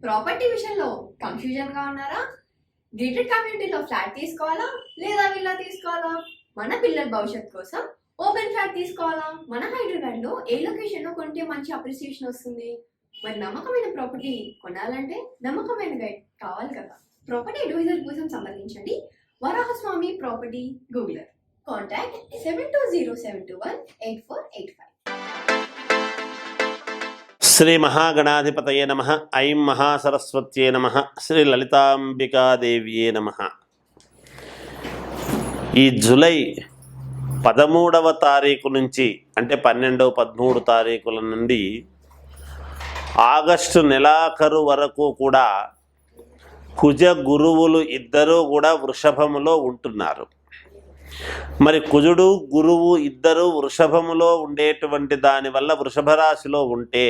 Property విషయంలో కన్ఫ్యూజన్గా ఉన్నారా? Gated కమ్యూనిటీలో ఫ్లాట్ తీసుకోవాలా లేదా విల్లా తీసుకోవాలా? మన పిల్లల భవిష్యత్ కోసం ఓపెన్ ఫ్లాట్ తీసుకోవాలా? మన హైదరాబాద్లో ఏ లొకేషన్లో కొంటే మంచి అప్రిసియేషన్ వస్తుంది? మరి నమ్మకమైన ప్రాపర్టీ కొనాలంటే నమ్మకమైన గైడ్ కావాలి కదా. ప్రాపర్టీ అడ్వైజర్ కోసం సంప్రదించండి వరాహస్వామి ప్రాపర్టీ గూగులర్. కాంటాక్ట్ 7207218485. శ్రీ మహాగణాధిపతయే నమః. ఐం మహాసరస్వత్యే నమః. శ్రీ లలితాంబికాదేవ్యే నమః. ఈ జూలై 13వ తారీఖు నుంచి అంటే 12, 13 తారీఖుల నుండి ఆగస్టు నెలాఖరు వరకు కూడా కుజ గురువులు ఇద్దరూ కూడా వృషభములో ఉంటున్నారు. మరి కుజుడు గురువు ఇద్దరు వృషభములో ఉండేటువంటి దానివల్ల వృషభ రాశిలో ఉంటే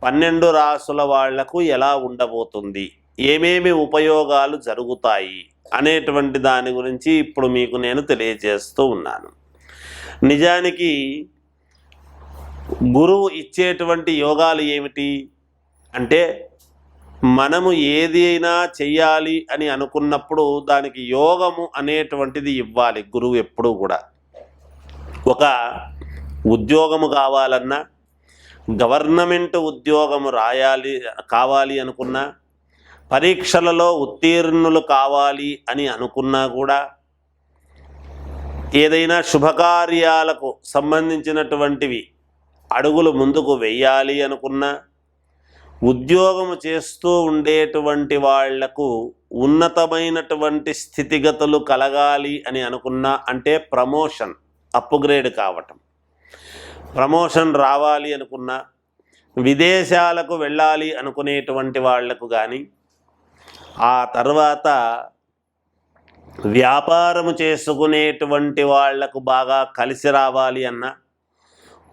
12 రాసుల వాళ్లకు ఎలా ఉండబోతుంది, ఏమేమి ఉపయోగాలు జరుగుతాయి అనేటువంటి దాని గురించి ఇప్పుడు మీకు నేను తెలియజేస్తూ ఉన్నాను. నిజానికి గురువు ఇచ్చేటువంటి యోగాలు ఏమిటి అంటే, మనము ఏదైనా చెయ్యాలి అని అనుకున్నప్పుడు దానికి యోగము అనేటువంటిది ఇవ్వాలి. గురువు ఎప్పుడూ కూడా ఒక ఉద్యోగము కావాలన్నా, గవర్నమెంట్ ఉద్యోగము కావాలి అనుకున్నా, పరీక్షలలో ఉత్తీర్ణులు కావాలి అని అనుకున్నా కూడా, ఏదైనా శుభకార్యాలకు సంబంధించినటువంటివి అడుగులు ముందుకు వెయ్యాలి అనుకున్నా, ఉద్యోగము చేస్తూ ఉండేటువంటి వాళ్లకు ఉన్నతమైనటువంటి స్థితిగతులు కలగాలి అని అనుకున్నా, అంటే ప్రమోషన్, అప్గ్రేడ్ కావటం, ప్రమోషన్ రావాలి అనుకున్నా, విదేశాలకు వెళ్ళాలి అనుకునేటువంటి వాళ్లకు కానీ, ఆ తర్వాత వ్యాపారము చేసుకునేటువంటి వాళ్లకు బాగా కలిసి రావాలి అన్నా,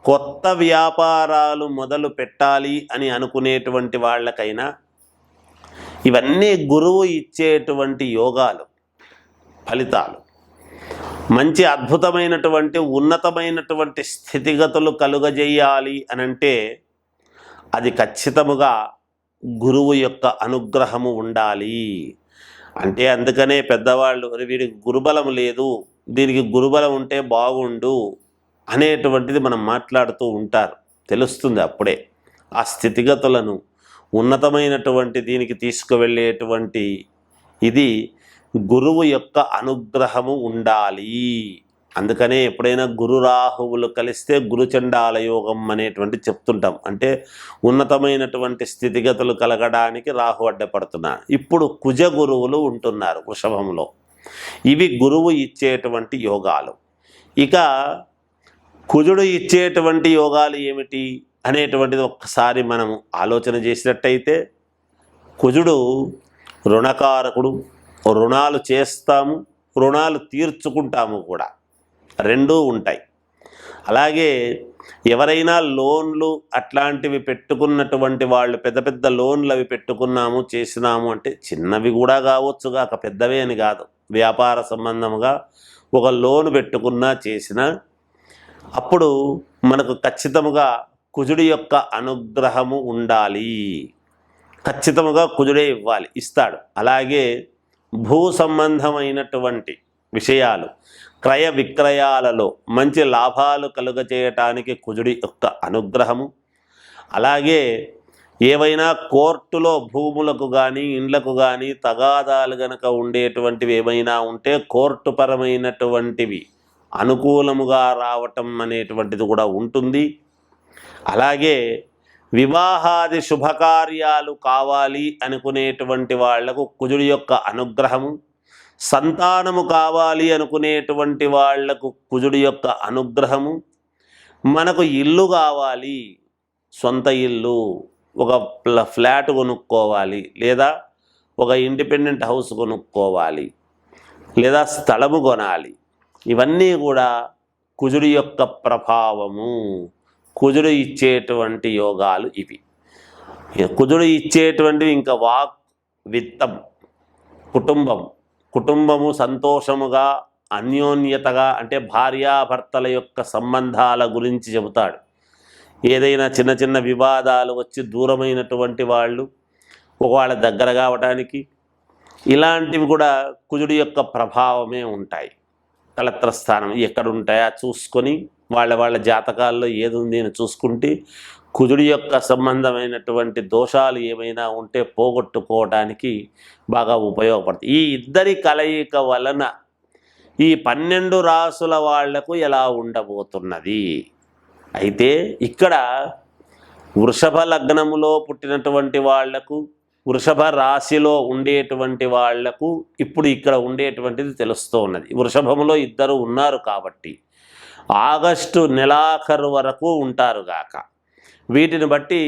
కొత్త వ్యాపారాలు మొదలు పెట్టాలి అని అనుకునేటువంటి వాళ్ళకైనా, ఇవన్నీ గురువు ఇచ్చేటువంటి యోగాలు, ఫలితాలు. మంచి అద్భుతమైనటువంటి ఉన్నతమైనటువంటి స్థితిగతులు కలుగజేయాలి అనంటే అది ఖచ్చితముగా గురువు యొక్క అనుగ్రహము ఉండాలి. అంటే అందుకనే పెద్దవాళ్ళు వీడికి గురుబలం లేదు, దీనికి గురుబలం ఉంటే బాగుండు అనేటువంటిది మనం మాట్లాడుతూ ఉంటారు. తెలుస్తుంది అప్పుడే ఆ స్థితిగతులను ఉన్నతమైనటువంటి దీనికి తీసుకువెళ్ళేటువంటి ఇది గురువు యొక్క అనుగ్రహము ఉండాలి. అందుకనే ఎప్పుడైనా గురు రాహువులు కలిస్తే గురుచండాల యోగం అనేటువంటి చెప్తుంటాం. అంటే ఉన్నతమైనటువంటి స్థితిగతులు కలగడానికి రాహు అడ్డపడుతున్నారు. ఇప్పుడు కుజ గురువులు ఉంటున్నారు వృషభంలో. ఇవి గురువు ఇచ్చేటువంటి యోగాలు. ఇక కుజుడు ఇచ్చేటువంటి యోగాలు ఏమిటి అనేటువంటిది ఒక్కసారి మనము ఆలోచన చేసినట్టయితే, కుజుడు రుణకారకుడు. రుణాలు చేస్తాము, రుణాలు తీర్చుకుంటాము కూడా, రెండూ ఉంటాయి. అలాగే ఎవరైనా లోన్లు అట్లాంటివి పెట్టుకున్నటువంటి వాళ్ళు, పెద్ద పెద్ద లోన్లు అవి పెట్టుకున్నాము చేసినాము అంటే, చిన్నవి కూడా కావచ్చు కాక పెద్దవే అని కాదు, వ్యాపార సంబంధముగా ఒక లోన్ పెట్టుకున్నా చేసినా, అప్పుడు మనకు ఖచ్చితముగా కుజుడి యొక్క అనుగ్రహము ఉండాలి. ఖచ్చితముగా కుజుడే ఇవ్వాలి, ఇస్తాడు. అలాగే భూ సంబంధమైనటువంటి విషయాలు, క్రయ విక్రయాలలో మంచి లాభాలు కలుగజేయటానికి కుజుడి యొక్క అనుగ్రహము. అలాగే ఏవైనా కోర్టులో భూములకు కానీ ఇండ్లకు కానీ తగాదాలు గనక ఉండేటువంటివి ఏమైనా ఉంటే కోర్టు పరమైనటువంటివి అనుకూలముగా రావటం అనేటువంటిది కూడా ఉంటుంది. అలాగే వివాహాది శుభకార్యాలు కావాలి అనుకునేటువంటి వాళ్లకు కుజుడి యొక్క అనుగ్రహము, సంతానము కావాలి అనుకునేటువంటి వాళ్లకు కుజుడి యొక్క అనుగ్రహము, మనకు ఇల్లు కావాలి, సొంత ఇల్లు, ఒక ఫ్లాట్ కొనుక్కోవాలి, లేదా ఒక ఇండిపెండెంట్ హౌస్ కొనుక్కోవాలి, లేదా స్థలము కొనాలి, ఇవన్నీ కూడా కుజుడి యొక్క ప్రభావము. కుజుడు ఇచ్చేటువంటి యోగాలు ఇవి. కుజుడు ఇచ్చేటువంటివి ఇంకా వాక్, విత్తం, కుటుంబము సంతోషముగా అన్యోన్యతగా, అంటే భార్యాభర్తల యొక్క సంబంధాల గురించి చెబుతాడు. ఏదైనా చిన్న చిన్న వివాదాలు వచ్చి దూరమైనటువంటి వాళ్ళు ఒకవేళ దగ్గర కావడానికి ఇలాంటివి కూడా కుజుడి యొక్క ప్రభావమే ఉంటాయి. కలత్ర స్థానం ఎక్కడ ఉంటాయో చూసుకొని వాళ్ళ జాతకాల్లో ఏది ఉంది అని చూసుకుంటే కుజుడి యొక్క సంబంధమైనటువంటి దోషాలు ఏమైనా ఉంటే పోగొట్టుకోవడానికి బాగా ఉపయోగపడుతుంది. ఈ ఇద్దరి కలయిక వలన ఈ 12 రాసుల వాళ్లకు ఎలా ఉండబోతున్నది అయితే ఇక్కడ వృషభ లగ్నములో పుట్టినటువంటి వాళ్లకు, వృషభ రాశిలో ఉండేటువంటి వాళ్లకు ఇప్పుడు ఇక్కడ ఉండేటువంటిది తెలుస్తూ ఉన్నది. వృషభములో ఇద్దరు ఉన్నారు కాబట్టి ఆగస్టు నెలాఖరు వరకు ఉంటారు గాక. వీటిని బట్టి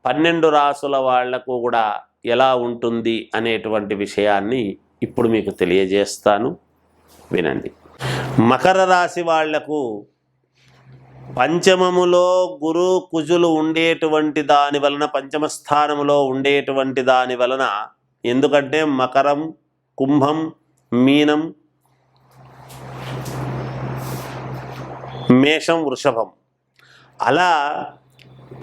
12 రాసుల వాళ్లకు కూడా ఎలా ఉంటుంది అనేటువంటి విషయాన్ని ఇప్పుడు మీకు తెలియజేస్తాను, వినండి. మకర రాశి వాళ్లకు పంచమములో గురు కుజులు ఉండేటువంటి దాని వలన, పంచమ స్థానములో ఉండేటువంటి దాని వలన, ఎందుకంటే మకరం, కుంభం, మీనం, మేషం, వృషభం అలా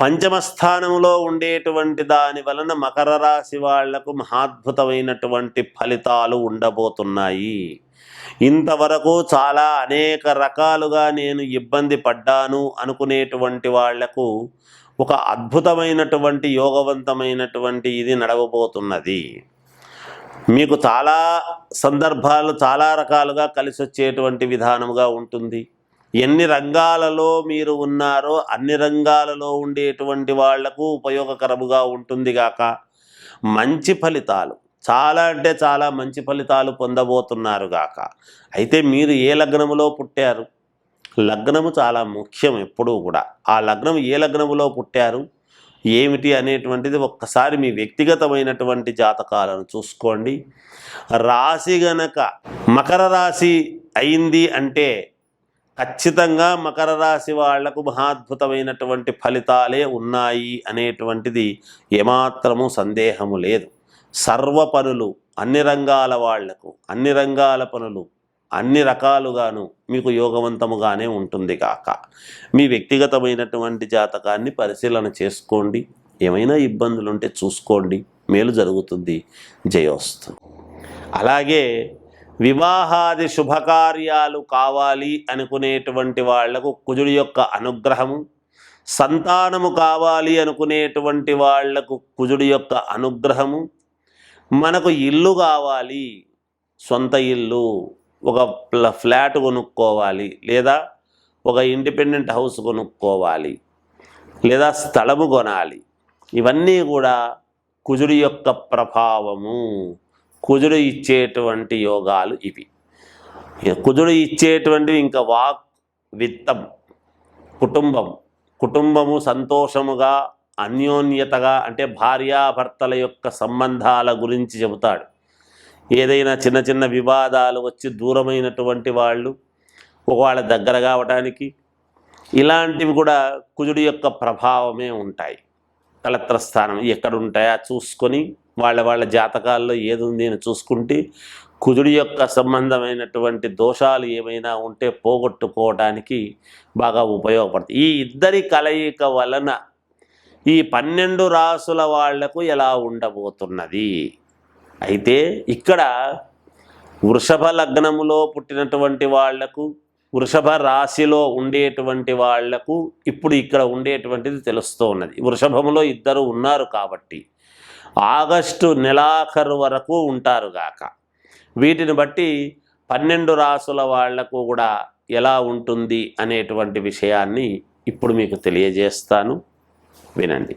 పంచమ స్థానంలో ఉండేటువంటి దాని వలన మకర రాశి వాళ్లకు మహాద్భుతమైనటువంటి ఫలితాలు ఉండబోతున్నాయి. ఇంతవరకు చాలా అనేక రకాలుగా నేను ఇబ్బంది పడ్డాను అనుకునేటువంటి వాళ్లకు ఒక అద్భుతమైనటువంటి యోగవంతమైనటువంటి ఇది నడవబోతున్నది. మీకు చాలా సందర్భాలు చాలా రకాలుగా కలిసి వచ్చేటువంటి విధానముగా ఉంటుంది. ఎన్ని రంగాలలో మీరు ఉన్నారో అన్ని రంగాలలో ఉండేటువంటి వాళ్లకు ఉపయోగకరముగా ఉంటుంది గాక. మంచి ఫలితాలు, చాలా అంటే చాలా మంచి ఫలితాలు పొందబోతున్నారు గాక. అయితే మీరు ఏ లగ్నములో పుట్టారు? లగ్నము చాలా ముఖ్యం ఎప్పుడూ కూడా. ఆ లగ్నం ఏ లగ్నములో పుట్టారు ఏమిటి అనేటువంటిది ఒక్కసారి మీ వ్యక్తిగతమైనటువంటి జాతకాలను చూసుకోండి. రాశి గనక మకర రాశి అయింది అంటే ఖచ్చితంగా మకర రాశి వాళ్లకు మహాద్భుతమైనటువంటి ఫలితాలే ఉన్నాయి అనేటువంటిది ఏమాత్రము సందేహము లేదు. సర్వ పనులు, అన్ని రంగాల వాళ్లకు అన్ని రంగాల పనులు అన్ని రకాలుగాను మీకు యోగవంతముగానే ఉంటుంది కాక. మీ వ్యక్తిగతమైనటువంటి జాతకాన్ని పరిశీలన చేసుకోండి. ఏమైనా ఇబ్బందులు ఉంటే చూసుకోండి, మేలు జరుగుతుంది. జయోస్తు. అలాగే వివాహాది శుభకార్యాలు కావాలి అనుకునేటువంటి వాళ్లకు కుజుడి యొక్క అనుగ్రహము, సంతానము కావాలి అనుకునేటువంటి వాళ్లకు కుజుడి యొక్క అనుగ్రహము, మనకు ఇల్లు కావాలి, సొంత ఇల్లు, ఒక ఫ్లాట్ కొనుక్కోవాలి, లేదా ఒక ఇండిపెండెంట్ హౌస్ కొనుక్కోవాలి, లేదా స్థలము కొనాలి, ఇవన్నీ కూడా కుజుడి యొక్క ప్రభావము. కుజుడు ఇచ్చేటువంటి యోగాలు ఇవి. కుజుడు ఇచ్చేటువంటివి ఇంకా వాక్, విత్తం, కుటుంబము సంతోషముగా అన్యోన్యతగా, అంటే భార్యాభర్తల యొక్క సంబంధాల గురించి చెబుతాడు. ఏదైనా చిన్న చిన్న వివాదాలు వచ్చి దూరమైనటువంటి వాళ్ళు ఒకవేళ దగ్గర కావడానికి ఇలాంటివి కూడా కుజుడి యొక్క ప్రభావమే ఉంటాయి. కలత్ర స్థానం ఎక్కడ ఉంటాయో చూసుకొని వాళ్ళ జాతకాల్లో ఏది ఉంది అని చూసుకుంటే కుజుడి యొక్క సంబంధమైనటువంటి దోషాలు ఏమైనా ఉంటే పోగొట్టుకోవడానికి బాగా ఉపయోగపడుతుంది. ఈ ఇద్దరి కలయిక వలన ఈ 12 రాసుల వాళ్లకు ఎలా ఉండబోతున్నది అయితే ఇక్కడ వృషభ లగ్నములో పుట్టినటువంటి వాళ్లకు, వృషభ రాశిలో ఉండేటువంటి వాళ్లకు ఇప్పుడు ఇక్కడ ఉండేటువంటిది తెలుస్తూ ఉన్నది. వృషభములో ఇద్దరు ఉన్నారు కాబట్టి ఆగస్టు నెలాఖరు వరకు ఉంటారు గాక. వీటిని బట్టి 12 రాసుల వాళ్లకు కూడా ఎలా ఉంటుంది అనేటువంటి విషయాన్ని ఇప్పుడు మీకు తెలియజేస్తాను, వినండి.